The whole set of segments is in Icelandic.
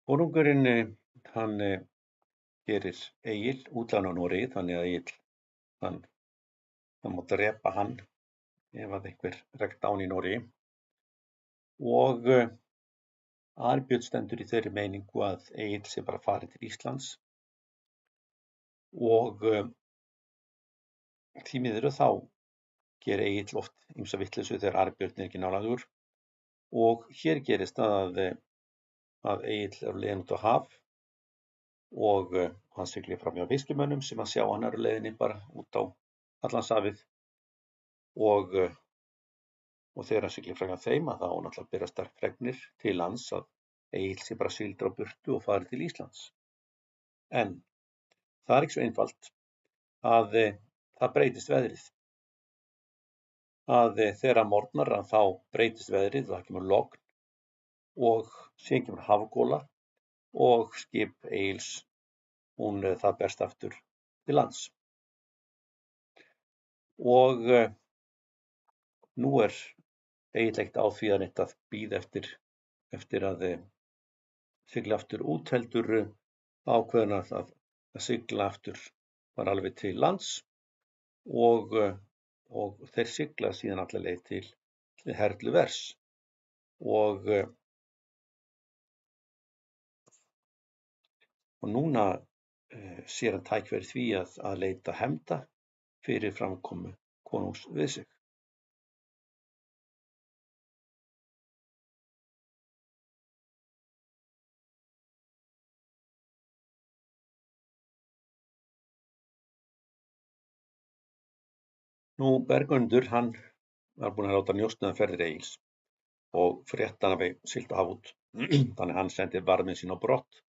Konungurinn hann gerir Egil útlána á Noregi þannig að Egill það má drepa hann ef að einhver rekst á hann í Noregi og Arnbjörn stendur í þeirri meiningu að Egill sé bara farið til Íslands og því miður þá gerir Egill oft ýmsa vitleysu þegar Arnbjörn er ekki nálægur og hér gerist að Egill er á leiðinni út á haf og hann siglir fram hjá veislumönnum sem að sjá hann er á leiðinni bara út á Atlantshafið og þegar hann siglir fram hjá þeim að þá náttúrulega berast þær fregnir til lands að Egill sé bara sigldur á burtu og farið til Íslands. En það er ekki svo einfalt að það breytist veðrið. Að þegar morgnar að þá breytist veðrið og það kemur logn og síðan kemur hafgola og skip Egils það berst aftur til lands. Og nú er Egill ekkert á því að neitt að bíða eftir að sigla aftur út heldur ákveðinn að sigla aftur bara alveg til lands og þeir sigla síðan alla leið til Herluvers og núna sér hann tækifæri því að leita hefnda fyrir framkomu konungs við sig. Nú Bergmundur hann var búinn að láta njósna ferðir Egils og frétta hann hafi siglt á haf út. Þannig hann sendi varðmenn sín á brott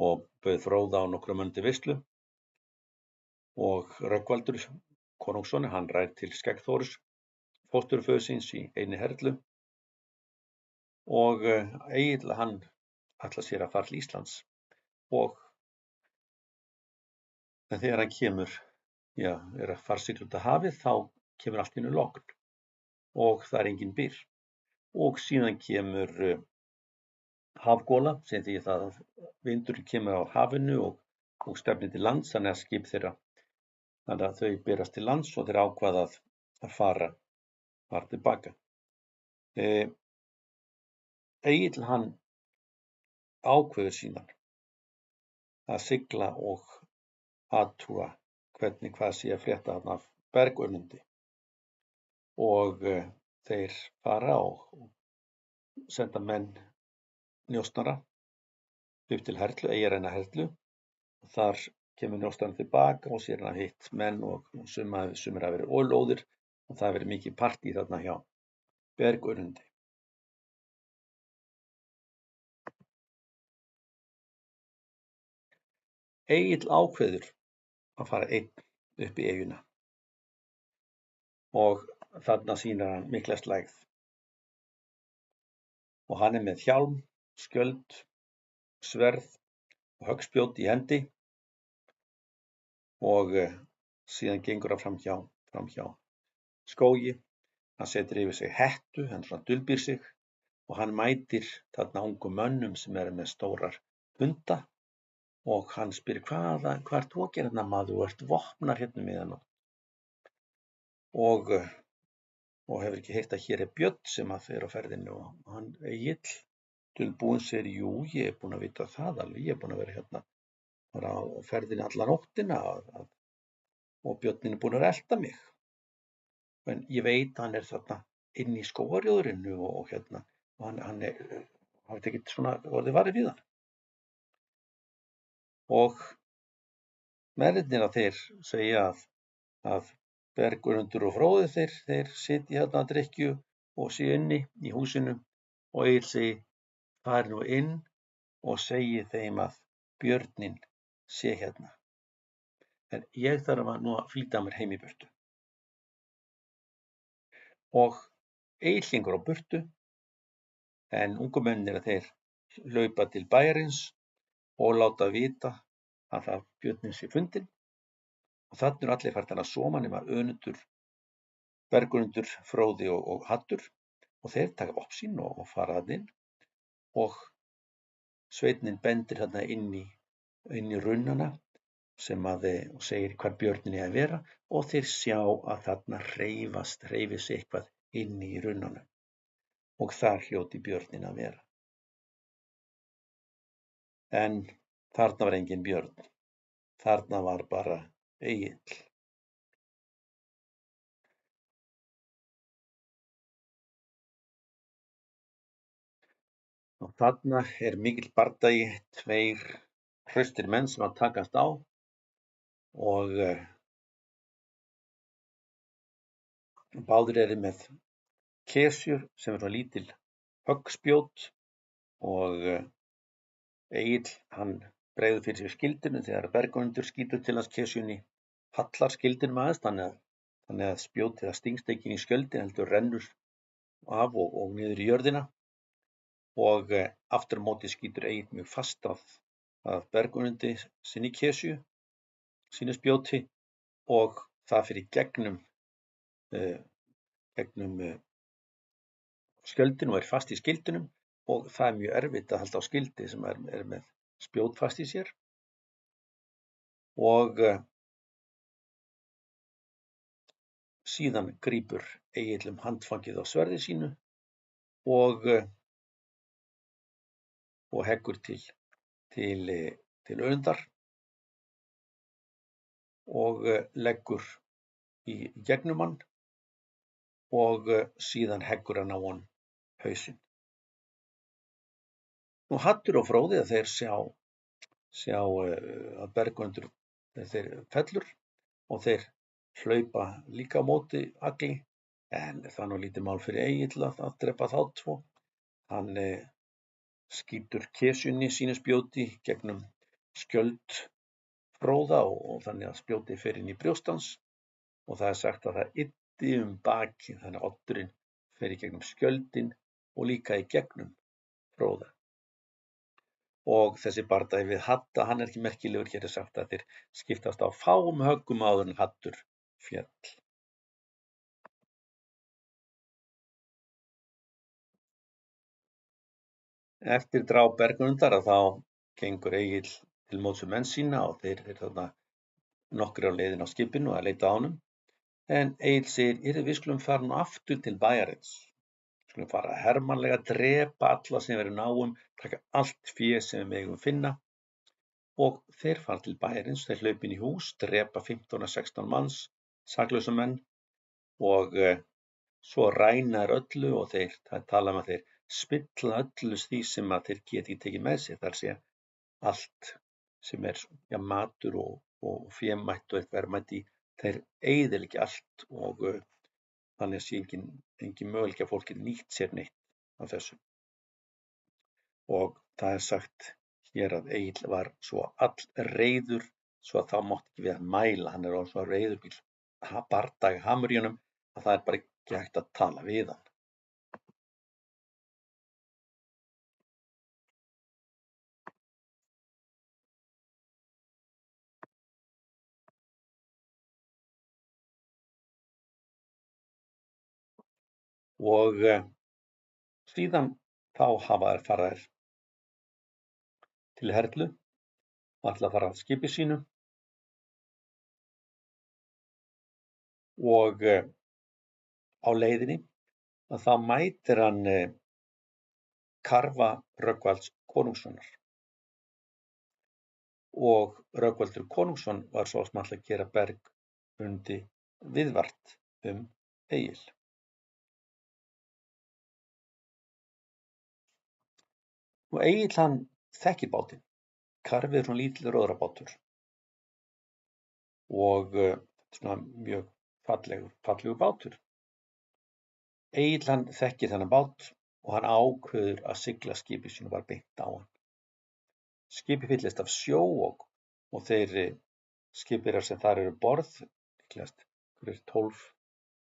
og bauð Fróða á nokkra mönnum til veislu og Rögnvaldur konungsson hann rær til Skeggþórs fósturföður síns í einni Herlu og Egill hann ætlar sér að fara til Íslands og þegar hann kemur er að fara sigla út á hafið þá kemur allt í einu logn og það er engin byr og síðan kemur hafgola sem því það að vindur kemur á hafinu og stefnir til lands þannig að skip þeirra þannig að þau berast til lands og þeir ákvaða að fara tilbaka. Egill hann ákveður síðan að sigla og athuga hvað sé að frétta þarna af Bergönundi og þeir fara og senda menn njósnara upp til Herlu, eyjarinnar Herlu og þar kemur njósnarinn tilbaka og sér hann hitt menn og sumir hafa verið ólóðir og það hafi verið mikið partí þarna hjá Bergönundi. Egill ákveður að fara einn upp í eyjuna og þarna sýnir hann mikla slægð og hann er með hjálm, skjöld, sverð og höggspjót í hendi og síðan gengur hann framhjá skógi, hann setur yfir sig hettu, hann svona dulbýr sig og hann mætir þarna ungum mönnum sem eru með stórar hunda og hann spyr hvað ert þú að gera hérna maður, þú ert vopnar hérna miðanótt og hefur ekki heyrt að hér er Björn sem að er á ferðinu og hann Egill dulbúinn segir jú ég er búinn að vita það alveg, ég er búinn að vera hérna bara á ferðinu alla nóttina og Björnin er búinn að elta mig en ég veit að hann er þarna inn í skógarjóðrinu og hérna og hann hafi tekið svona orðið varið við hann. Og mennirnir að þeir segja að Bergönundur og Fróði þeir sitja hérna að drykkju og sé inni í húsinu og Egill segir fari nú inn og segi þeim að Björnin sé hérna. En ég þarf nú að flýta mér heim í burtu. Og Egill gengur á burtu en ungu mennirnir að þeir hlaupa til bæjarins og láta vita að það Björnin sé fundinn og þarna eru allir farnir að soma nema Önundur, Bergönundur, Fróði og Haddur og þeir taka vopn sín og fara þarna inn og sveinninn bendir þarna inn í runnana sem og segir hvar björninn eigi að vera og þeir sjá að þarna hreyfist eitthvað inni í runnanum og þar hljóti björninn að vera. En þarna var engin björn, þarna var bara Egill. Og þarna mikill bardagi, 2 hraustir menn sem að takast á og báðir eru með kesjur sem svona lítil höggspjót og Egill hann bregður fyrir sér skildinu þegar Bergmundur skýtur til hans kesjunni, hallar skildinum aðeins þannig að spjótið það stingst ekki inn í skjöldin heldur rennur af og niður í jörðina og aftur á móti skýtur Egill mjög fast að Bergmundi sinni kesju, sínu spjóti og það fyrir gegnum skjöldin og fast í skildinum og það mjög erfitt að halda á skildi sem er með spjót fast í sér og síðan grípur Egill handfangið á sverði sínu og heggur til Önundar og leggur í gegnum hann og síðan heggur hann á honum hausinn. Nú Haddur og Fróði að þeir sjá að Bergmundur þeir fellur og þeir hlaupa líka á móti Agli en það nú lítið mál fyrir Egill að drepa þá 2. Hann skýtur kesjunni sínu spjóti gegnum skjöld Fróða og þannig að spjótið fer inn í brjóst hans og það sagt að það yddi baki þannig að oddurinn fer í gegnum skjöldin og líka í gegnum Fróða. Og þessi bardagi við Hadda, hann ekki merkilegur, hér sagt að þeir skiptast á fáum höggum áður en Haddur féll. Eftir dráp Bergmundar að þá gengur Egill til móts við menn sína og þeir þarna nokkrir á leiðin á skipinu að leita á honum. En Egill segir, við skulum fara nú aftur til bæjarins. Skulum fara hermannlega að drepa alla sem eru náum, taka allt fé sem við megum finna. Og þeir fara til bæjarins, þeir hlaupa inn í hús, drepa 15-16 manns, saklausa menn og svo ræna þeir öllu og þeir tala að þeir spilla öllu því sem að þeir geti tekið með sér. Það sé allt sem er matur og fémætt og verðmæti, þeir eyðileggja allt og þannig að sé engin möguleiki að fólki nýtt sér neitt af þessu. Og það sagt hér að Egill var svo allreiður svo að það mátti ekki við að mæla, hann orðinn svo reiður bíl bardaga hamur í honum að það bara ekki hægt að tala við hann. Og síðan þá hafa þær farið til Herlu og ætla að fara að skipi sínu og á leiðinni að þá mætir hann karfa Rögnvalds konungssonar og Rögnvaldur konungsson var svo sem ætla að gera Bergmundi viðvart Egill. Og Egill hann þekkir bátinn, karfið svona lítill róðrabátur og svona mjög fallegur bátur. Egill hann þekkir þennan bát og hann ákveður að sigla skipi sínu bara beint á hann. Skipið fyllist af sjó og þeir skipverjar sem þar eru borð, líklegast 12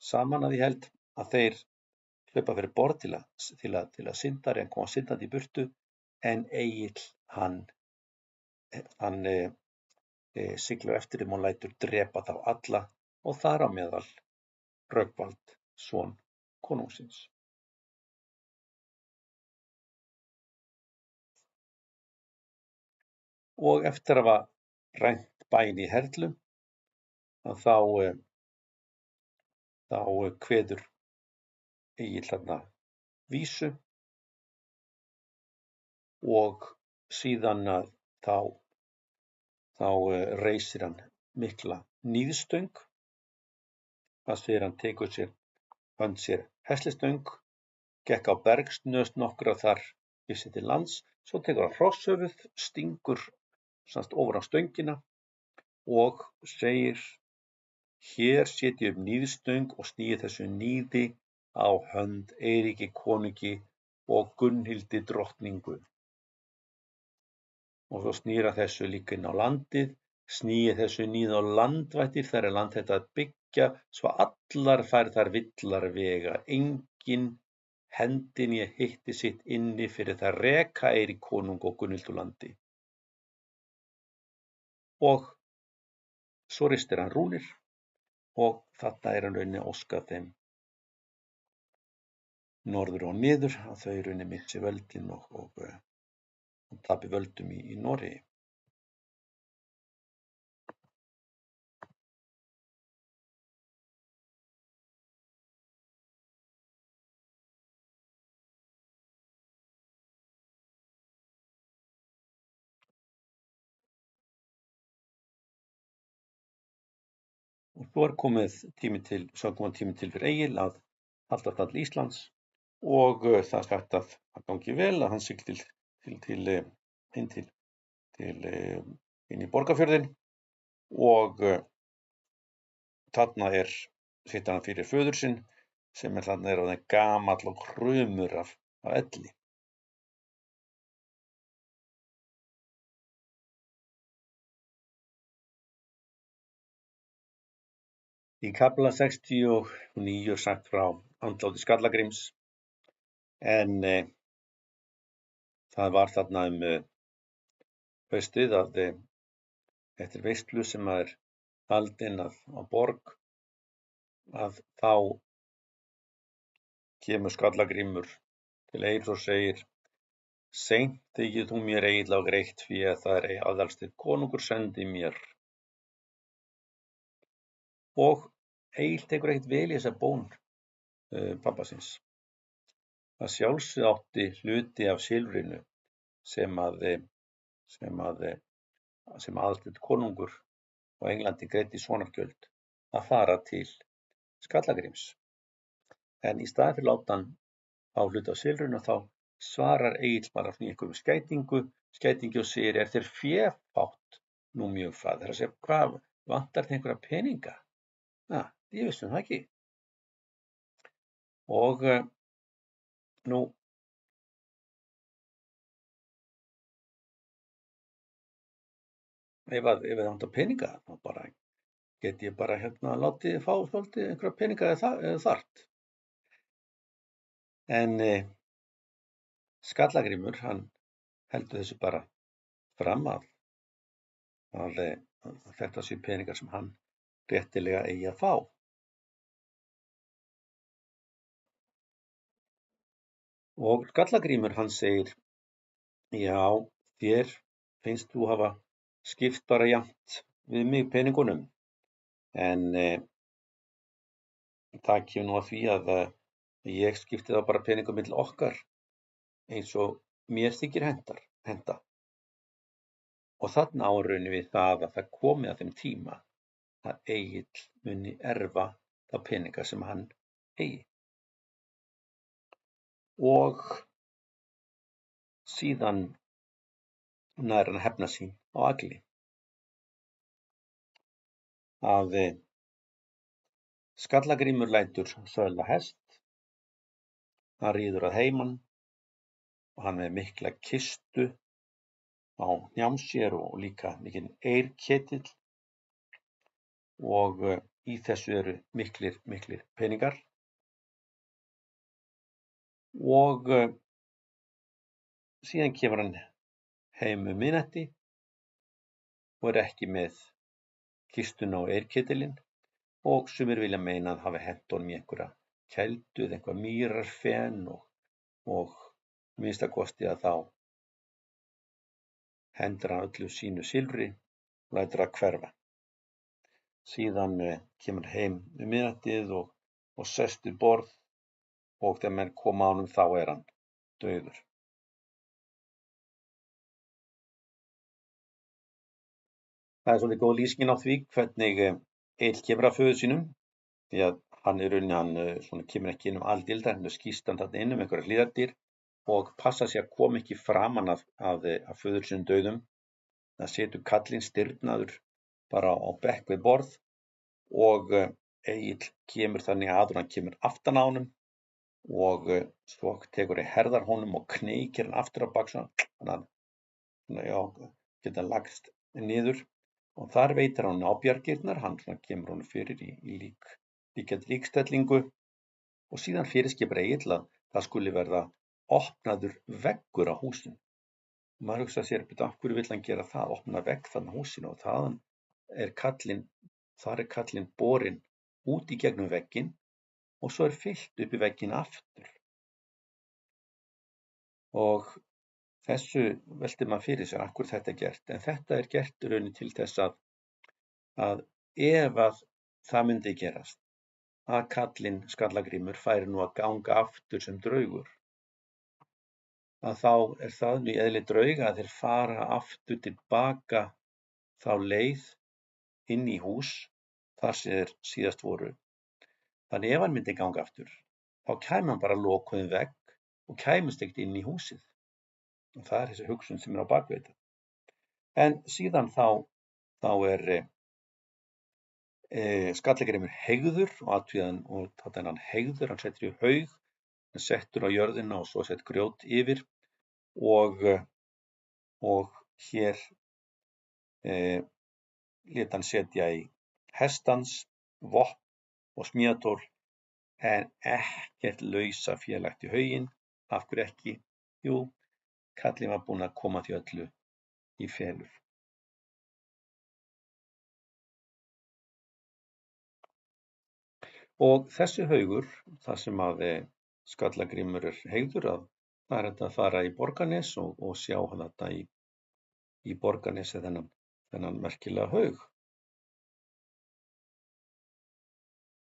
saman að ég held, að þeir hlaupa fyrir borð til að synda en koma syndandi í burtu. En Egill hann siglir eftir þeim og lætur drepa þá alla og þar á meðal Rögnvald son konungsins. og eftir að hafa rænt bæinn í Herlu að þá kveður Egill þarna vísu og síðan þá reisir hann mikla níðstöng. Það segir hann tekur sér heslistöng, gekk á bergsnös nokkra þar gissi til lands, svo tekur hann hrosshöfuð, stingur ofan á stöngina og segir: hér set ég upp níðstöng og sný þessu níði á hönd Eiríki konungi og Gunnhildi drottningu. Og svo snýr hann þessu líka inn á landið, snýr þessu níð á landvættir, þar er land þetta að byggja, svo allar fær þar villar vega, engin hendin ég hitti sitt inni fyrir það reka Eirík konung og Gunnhildu landi. Og svo ristir hann rúnir og þarna er hann rauninni að óska þeim norður og niður að þau rauninni missi völdin og tapi völdum í Noregi. Og svo er kominn tími til fyrir Egil að halda það til Íslands og það er sagt að það gangi vel að hann sigli inn í Borgarfjörðinn og þarna situr hann fyrir föður sinn sem þarna orðinn gamall og hrumur af elli. Í kafla 69 er sagt frá andláti Skalla-Gríms en það var þarna haustið að eftir veislu sem er haldin á borg að þá kemur Skalla-Grímur til Egils og segir: seint þykir þú mér Egill á greitt fé, það er Aðalsteinn konungur sendi mér. Og Egill tekur ekkert vel í þessa bón pabba síns. Það sjálfsögðu átti hluti af silfrinu sem Aðalsteinn konungur á Englandi greiddi sonargjöld að fara til Skalla-Gríms. En í staðinn fyrir láta hann á hluti af silfrinu þá svarar Egill bara í einhverjum skætingi og segir: er þér féfátt nú mjög faðir? Það segir: hvað vantar þér einhverja peninga? Ég vissi það ekki. Og nú ef það vantar peninga þá bara get ég bara látið fá svolítið einhverja peninga eða þart. En Skalla-Grímur hann heldur þessu bara fram að þetta sé peningar sem hann réttilega eigi að fá. Og Skalla-Grímur hann segir: já, þér finnst þú hafa skipt bara jafnt við mig peningunum, en það kemur nú að því að ég skipti þá bara peningum milli okkar eins og mér þykir henta. Og þarna á rauninni við það að það komi að þeim tíma að Egill muni erfa þá peninga sem hann eigi. Og síðan nær hann að hefna sín á Agli. Að Skalla-Grímur lætur söðla hest, hann ríður að heiman og hann með mikla kistu á hnjám sér og líka mikinn eirketill og í þessu eru miklir peningar. Og síðan kemur hann heim miðnætti og er ekki með kistuna og eirketilinn og sumir vilja meina að hafi hent honum í einhverja keldu eða einhver mýrarfen og minnsta kosti að þá hendir hann öllu sínu silfri og lætur það hverfa. Síðan kemur heim miðnættið og sest við borð og þegar menn koma á honum þá hann dauður. Það svolítið góð lýsingin á því hvernig Egill kemur að föður sínum, því að hann kemur ekki inn aldilda, hann skýst hann þarna inn einhverjar hlíðardýr og passa sig að koma ekki framan að föður sínum dauðum. Það setur kallinn stirðnaður bara á bekk við borð og Egill kemur þannig að hann kemur aftan á honum og svo tekur herðar honum og kneikir hann aftur á bak svona, geta lagst niður. Og þar veitir hann ábjargirnar, hann kemur honum fyrir í líkstellingu og síðan fyrirskipar Egill að það skuli verða opnaður veggur á húsinu. Maður hugsa sér, af hverju vill hann gera það, opna vegg þarna húsinu og þar er kallinn borinn út í gegnum vegginn og svo fyllt upp í vegginn aftur. Og þessu veltir maður fyrir sér, af hverju þetta er gert, en þetta er gert í rauninni til þess að ef að það myndi gerast, að kallinn Skallagrímur færi nú að ganga aftur sem draugur, að þá er það nú í eðli drauga að þeir fara aftur tilbaka þá leið inn í hús þar sem þeir síðast voru. Þannig ef hann myndi ganga aftur, þá kæmi hann bara lokuðum vegg og kæmist ekkert inn í húsið. Og það er þessi hugsun sem á bakvið þetta. En síðan þá er Skallagrímur heygður og þetta hann heygður, hann settur í haug, hann settur á jörðina og svo sett grjót yfir og hér lét hann setja í hestans, vopn og smíðatól en ekkert lausafélagt í hauginn. Af hverju ekki? Jú, kallinn var búinn að koma því öllu í felur. Og þessi haugur, þar sem að Skallagrímur er heygður, það er hægt að fara í Borgarnes og sjá hann þetta í Borgarnesi þennan merkilega haug.